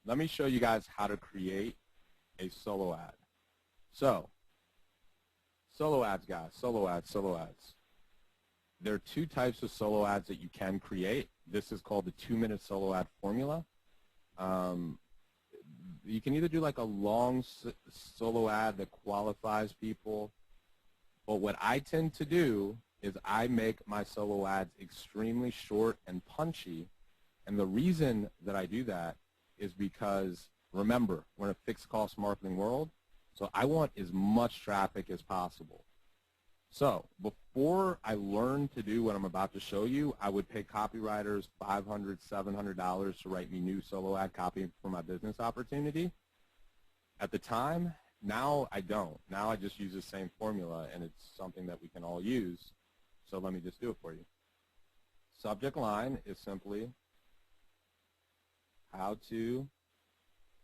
let me show you guys how to create a solo ad. So, solo ads, guys, solo ads. There are two types of solo ads that you can create. This is called the 2-minute solo ad formula. You can either do like a long solo ad that qualifies people, but what I tend to do is I make my solo ads extremely short and punchy, and the reason that I do that is because, remember, we're in a fixed cost marketing world, so I want as much traffic as possible. So before I learned to do what I'm about to show you, I would pay copywriters $500, $700 to write me new solo ad copy for my business opportunity. At the time, now I don't. Now I just use the same formula, and it's something that we can all use. So let me just do it for you. Subject line is simply how to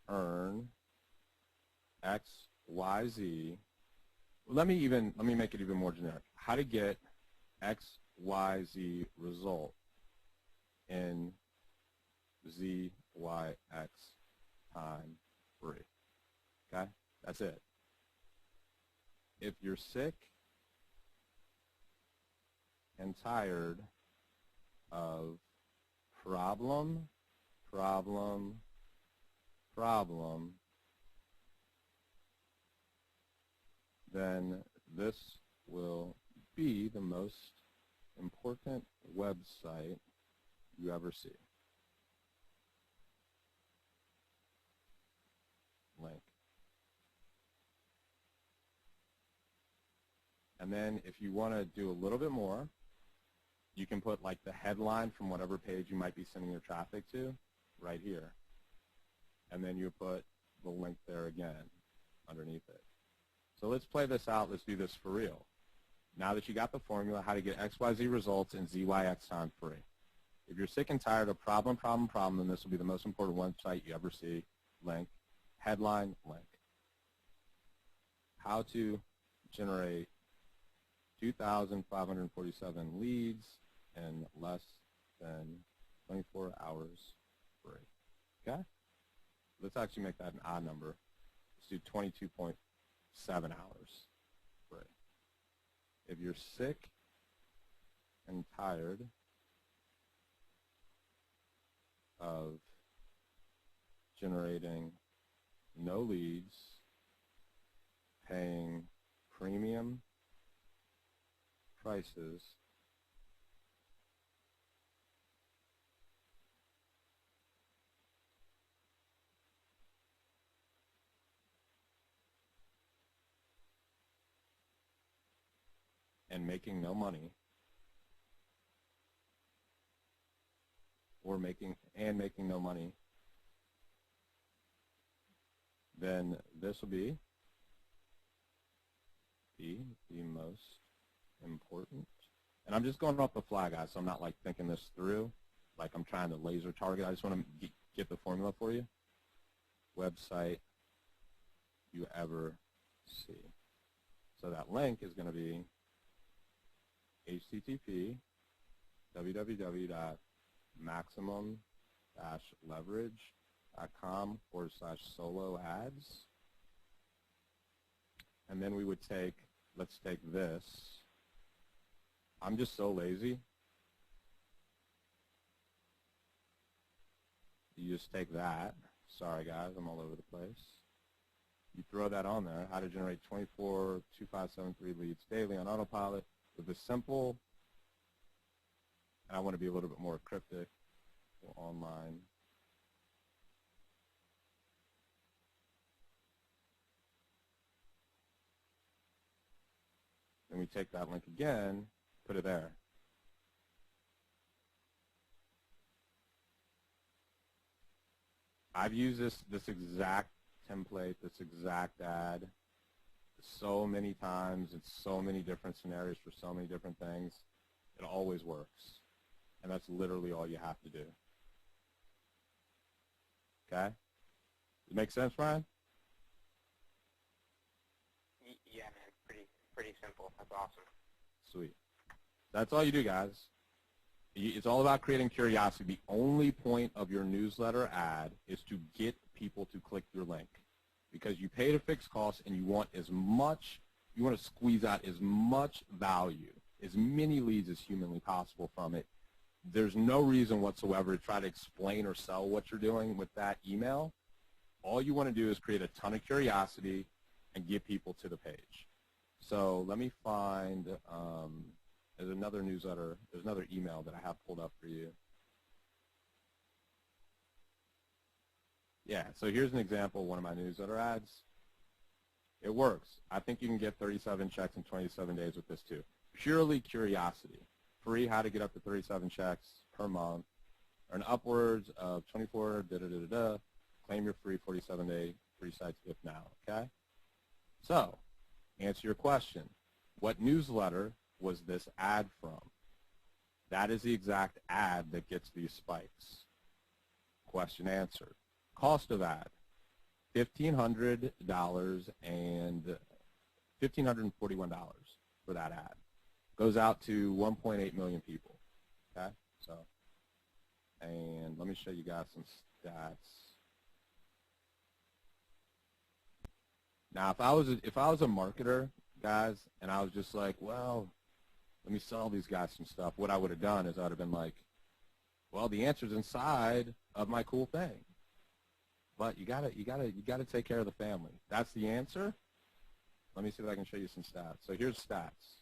earn X, Y, Z. Let me make it even more generic. How to get X, Y, Z result in Z, Y, X time free. Okay? That's it. If you're sick and tired of problem, then this will be the most important website you ever see. Link. And then if you want to do a little bit more, you can put like the headline from whatever page you might be sending your traffic to right here. And then you put the link there again underneath it. So let's play this out. Let's do this for real. Now that you got the formula, how to get XYZ results in ZYX time free. If you're sick and tired of problem, then this will be the most important website you ever see. Link. Headline, link. How to generate 2,547 leads in less than 24 hours free. Okay? Let's actually make that an odd number. Let's do 22.7 hours free. If you're sick and tired of generating no leads, paying premium prices, and making no money, or making no money, then this will be the most important. And I'm just going off the fly, guys, so I'm not like thinking this through, like I'm trying to laser target. I just want to get the formula for you. Website you ever see. So that link is going to be http www.maximum-leverage.com/solo ads. And then we would take, let's take this. I'm just so lazy. You just take that. Sorry guys, I'm all over the place. You throw that on there, how to generate 24,2,573 leads daily on autopilot with a simple, and I want to be a little bit more cryptic, online. Then we take that link again, put it there. I've used this exact template, this exact ad so many times in so many different scenarios for so many different things. It always works. And that's literally all you have to do. Okay? Does it make sense, Ryan? Yeah, man. Pretty simple. That's awesome. Sweet. That's all you do, guys. It's all about creating curiosity. The only point of your newsletter ad is to get people to click your link because you paid a fixed cost and you want to squeeze out as much value, as many leads as humanly possible from it. There's no reason whatsoever to try to explain or sell what you're doing with that email. All you want to do is create a ton of curiosity and get people to the page. So let me find, there's another newsletter, there's another email that I have pulled up for you. Yeah, so here's an example of one of my newsletter ads. It works. I think you can get 37 checks in 27 days with this too. Purely curiosity. Free how to get up to 37 checks per month. Earn upwards of 24, da-da-da-da-da. Claim your free 47-day free site gift now, okay? So, answer your question. What newsletter was this ad from? That is the exact ad that gets these spikes. Question answered. Cost of ad, $1,500 and $1,541 for that ad. Goes out to 1.8 million people, okay? So, and let me show you guys some stats. Now, if I was a marketer, guys, and I was just like, well, let me sell these guys some stuff, what I would have done is I would have been like, well, the answer's inside of my cool thing. But you gotta take care of the family. That's the answer. Let me see if I can show you some stats. So here's stats.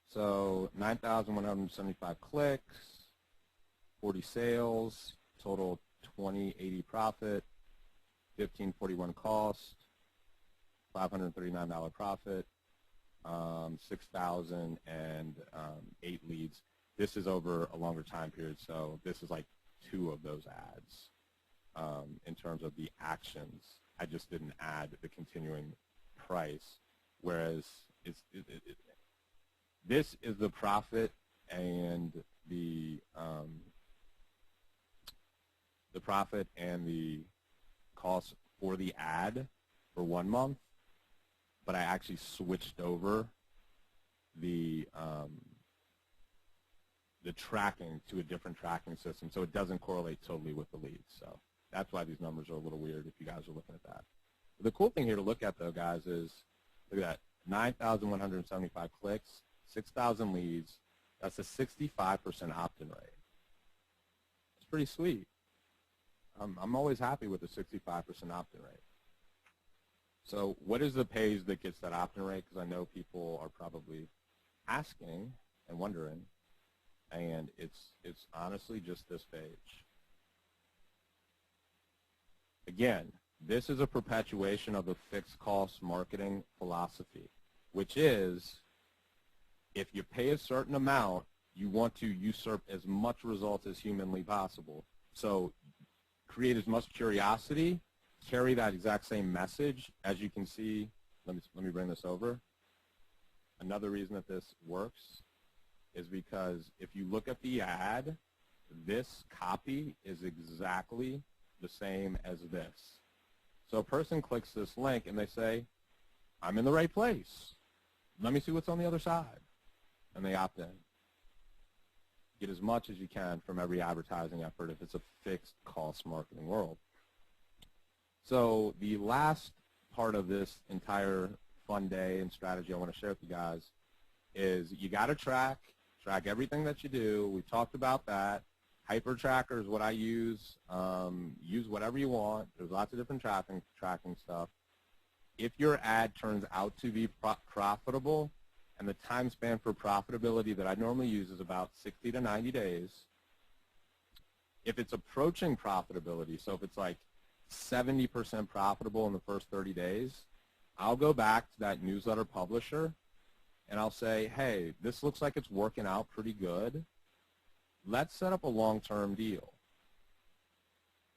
So 9,175 clicks, 40 sales, total 2080 profit, 1541 cost, $539 profit, 6,008 leads. This is over a longer time period, so this is like 2 of those ads in terms of the actions. I just didn't add the continuing price, whereas this is the profit and the cost for the ad for 1 month, but I actually switched over the tracking to a different tracking system, so it doesn't correlate totally with the leads. So that's why these numbers are a little weird if you guys are looking at that. But the cool thing here to look at, though, guys, is look at that, 9,175 clicks, 6,000 leads. That's a 65% opt-in rate. It's pretty sweet. I'm always happy with the 65% opt-in rate. So what is the page that gets that opt-in rate? Because I know people are probably asking and wondering. And it's honestly just this page. Again, this is a perpetuation of the fixed cost marketing philosophy, which is if you pay a certain amount, you want to usurp as much results as humanly possible. So create as much curiosity, carry that exact same message. As you can see, let me bring this over. Another reason that this works is because if you look at the ad, this copy is exactly the same as this. So a person clicks this link and they say, I'm in the right place. Let me see what's on the other side. And they opt in. Get as much as you can from every advertising effort if it's a fixed cost marketing world. So the last part of this entire fun day and strategy I want to share with you guys is you got to track everything that you do. We talked about that. Hyper Tracker is what I use. Use whatever you want. There's lots of different tracking stuff. If your ad turns out to be profitable, and the time span for profitability that I normally use is about 60 to 90 days, if it's approaching profitability, so if it's like 70% profitable in the first 30 days, I'll go back to that newsletter publisher and I'll say, hey, this looks like it's working out pretty good. Let's set up a long-term deal.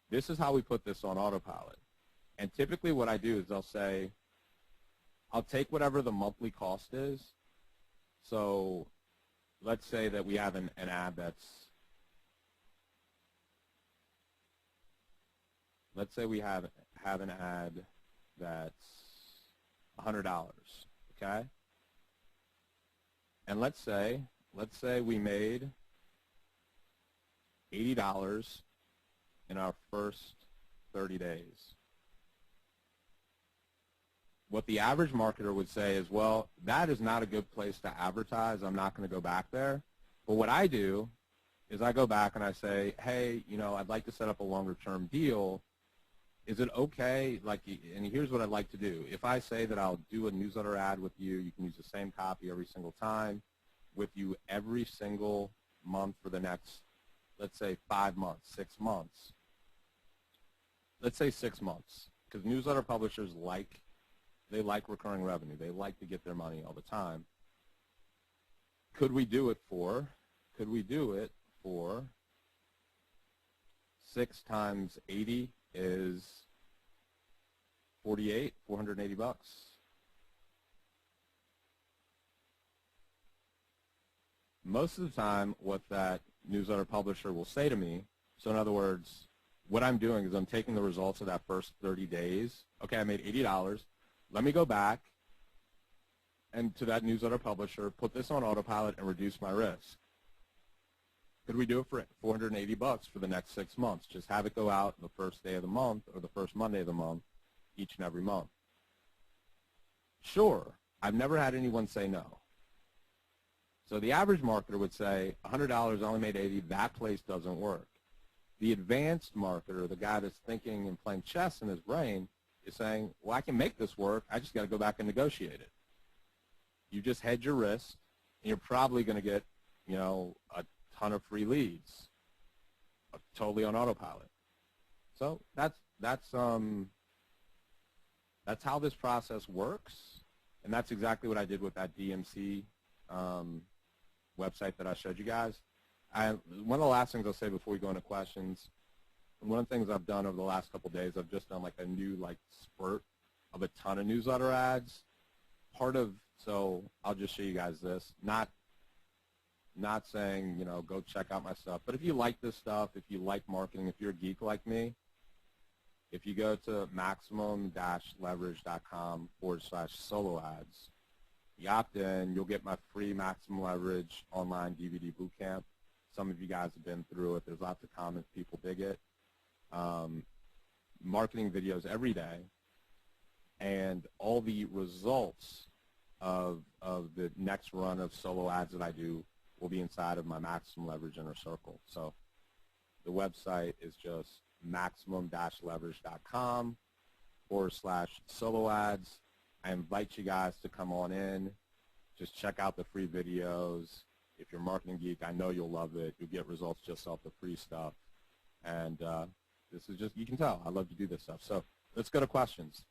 This is how we put this on autopilot. And typically what I do is I'll say, I'll take whatever the monthly cost is. So let's say that we have an ad that's, let's say we have an ad that's $100, okay? And let's say we made $80 in our first 30 days. What the average marketer would say is, well, that is not a good place to advertise. I'm not going to go back there. But what I do is I go back and I say, hey, you know, I'd like to set up a longer-term deal. Is it okay? Like, and here's what I'd like to do. If I say that I'll do a newsletter ad with you, you can use the same copy every single time with you every single month for the next, let's say, 5 months, 6 months. Let's say 6 months, because newsletter publishers they like recurring revenue. They like to get their money all the time. Could we do it for 6 times 80 is 48, 480 bucks. Most of the time, what that newsletter publisher will say to me, so in other words, what I'm doing is I'm taking the results of that first 30 days. Okay, I made $80. Let me go back and to that newsletter publisher, put this on autopilot and reduce my risk. Could we do it for 480 bucks for the next 6 months? Just have it go out the first day of the month or the first Monday of the month, each and every month. Sure, I've never had anyone say no. So the average marketer would say, $100, only made 80, that place doesn't work. The advanced marketer, the guy that's thinking and playing chess in his brain, is saying, well, I can make this work, I just got to go back and negotiate it. You just hedge your risk, and you're probably going to get, you know, a ton of free leads, totally on autopilot. So that's how this process works, and that's exactly what I did with that DMC website that I showed you guys. One of the last things I'll say before we go into questions, one of the things I've done over the last couple of days, I've just done like a new spurt of a ton of newsletter ads. So I'll just show you guys this. Not saying, you know, go check out my stuff, but if you like this stuff, if you like marketing, if you're a geek like me, if you go to maximum-leverage.com/solo ads, you opt in, you'll get my free Maximum Leverage online DVD bootcamp. Some of you guys have been through it. There's lots of comments. People dig it. Marketing videos every day, and all the results of the next run of solo ads that I do will be inside of my Maximum Leverage Inner Circle. So the website is just maximum-leverage.com/solo ads. I invite you guys to come on in. Just check out the free videos. If you're a marketing geek, I know you'll love it. You'll get results just off the free stuff. And this is just, you can tell, I love to do this stuff. So let's go to questions.